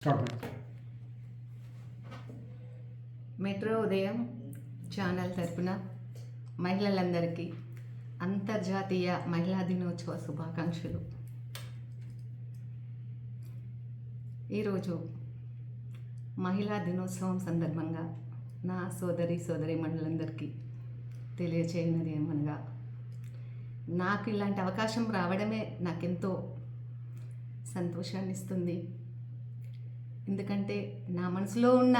Start. Metro ఉదయం channel తరపున మహిళలందరికీ అంతర్జాతీయ మహిళా దినోత్సవ శుభాకాంక్షలు. ఈరోజు మహిళా దినోత్సవం సందర్భంగా నా సోదరీమణులందరికీ తెలియచేయనది ఏమనగా, నాకు ఇలాంటి అవకాశం రావడమే నాకెంతో సంతోషాన్ని ఇస్తుంది. ఎందుకంటే నా మనసులో ఉన్న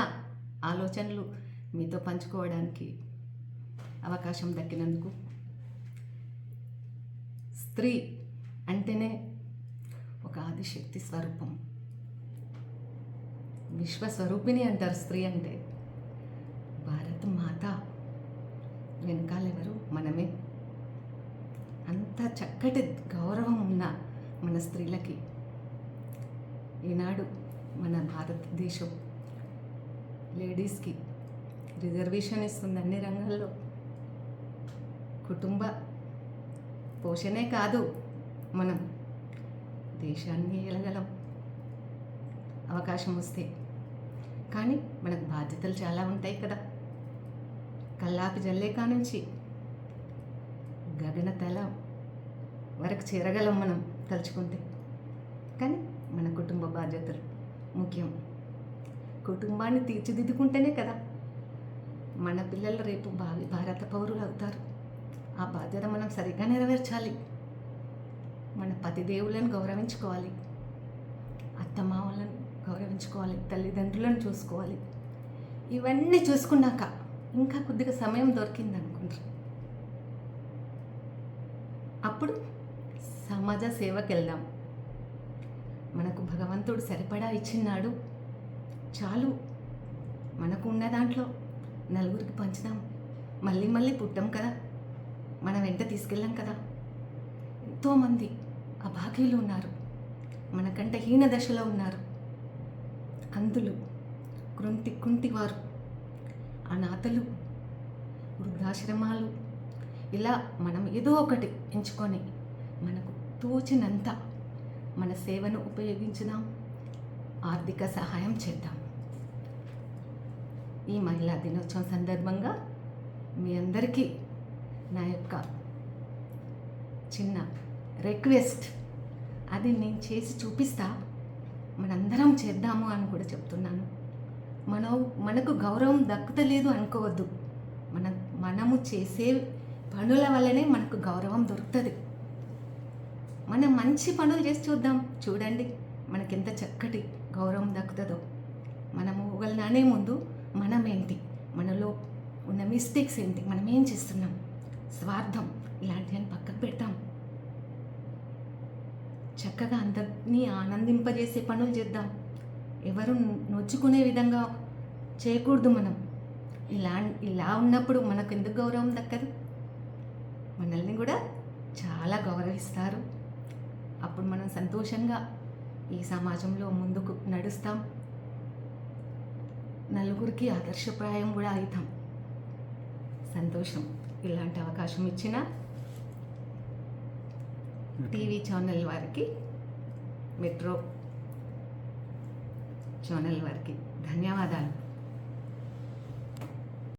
ఆలోచనలు మీతో పంచుకోవడానికి అవకాశం దక్కినందుకు. స్త్రీ అంటేనే ఒక ఆదిశక్తి స్వరూపం, విశ్వస్వరూపిణి అంటారు. స్త్రీ అంటే భారత మాత వెనకాలెవరు? మనమే. అంత చక్కటి గౌరవం ఉన్న మన స్త్రీలకి ఈనాడు మన భారతదేశం లేడీస్కి రిజర్వేషన్ ఇస్తుంది అన్ని రంగాల్లో. కుటుంబ పోషణే కాదు, మనం దేశాన్ని ఏలగలం అవకాశం వస్తే. కానీ మనకు బాధ్యతలు చాలా ఉంటాయి కదా. కల్లాపి జల్లేకా నుంచి గగనతల వరకు చేరగలం మనం తలుచుకుంటే. కానీ మన కుటుంబ బాధ్యతలు ముఖ్యం. కుటుంబాన్ని తీర్చిదిద్దుకుంటేనే కదా మన పిల్లలు రేపు భారత పౌరులు అవుతారు. ఆ బాధ్యత మనం సరిగ్గా నెరవేర్చాలి. మన పతిదేవులను గౌరవించుకోవాలి, అత్తమామలను గౌరవించుకోవాలి, తల్లిదండ్రులను చూసుకోవాలి. ఇవన్నీ చూసుకున్నాక ఇంకా కొద్దిగా సమయం దొరికింది అనుకుంటారు, అప్పుడు సమాజ సేవకి వెళ్దాం. మనకు భగవంతుడు సరిపడా ఇచ్చినాడు, చాలు. మనకు ఉన్న దాంట్లో నలుగురికి పంచుదాం. మళ్ళీ మళ్ళీ పుట్టాం కదా, మన వెంట తీసుకెళ్ళాం కదా. ఎంతోమంది అభాగ్యులు ఉన్నారు, మనకంటే హీన దశలో ఉన్నారు, అంధులు, కుంటివారు, అనాథలు, వృద్ధాశ్రమాలు. ఇలా మనం ఏదో ఒకటి ఎంచుకొని మనకు తోచినంత మన సేవను ఉపయోగించుదాం, ఆర్థిక సహాయం చేద్దాం. ఈ మహిళా దినోత్సవం సందర్భంగా మీ అందరికీ నా యొక్క చిన్న రిక్వెస్ట్, అది నేను చేసి చూపిస్తా, మనందరం చేద్దాము అని కూడా చెప్తున్నాను. మనకు గౌరవం దక్కుతలేదు అనుకోవద్దు. మనము చేసే పనుల వల్లనే మనకు గౌరవం దొరుకుతుంది. మనం మంచి పనులు చేసి చూద్దాం, చూడండి మనకెంత చక్కటి గౌరవం దక్కుతుందో. మనము ఒకళ్ళనే ముందు మనమేంటి, మనలో ఉన్న మిస్టేక్స్ ఏంటి, మనం ఏం చేస్తున్నాం, స్వార్థం ఇలాంటివన్నీ పక్కకు పెడతాం. చక్కగా అందరినీ ఆనందింపజేసే పనులు చేద్దాం. ఎవరు నొచ్చుకునే విధంగా చేయకూడదు. మనం ఇలా ఉన్నప్పుడు మనకు ఎందుకు గౌరవం దక్కదు? మనల్ని కూడా చాలా గౌరవిస్తారు. అప్పుడు మనం సంతోషంగా ఈ సమాజంలో ముందుకు నడుస్తాం, నలుగురికి ఆదర్శప్రాయం కూడా అవుతాం. సంతోషం. ఇలాంటి అవకాశం ఇచ్చిన టీవీ ఛానల్ వారికి, మెట్రో ఛానల్ వారికి ధన్యవాదాలు.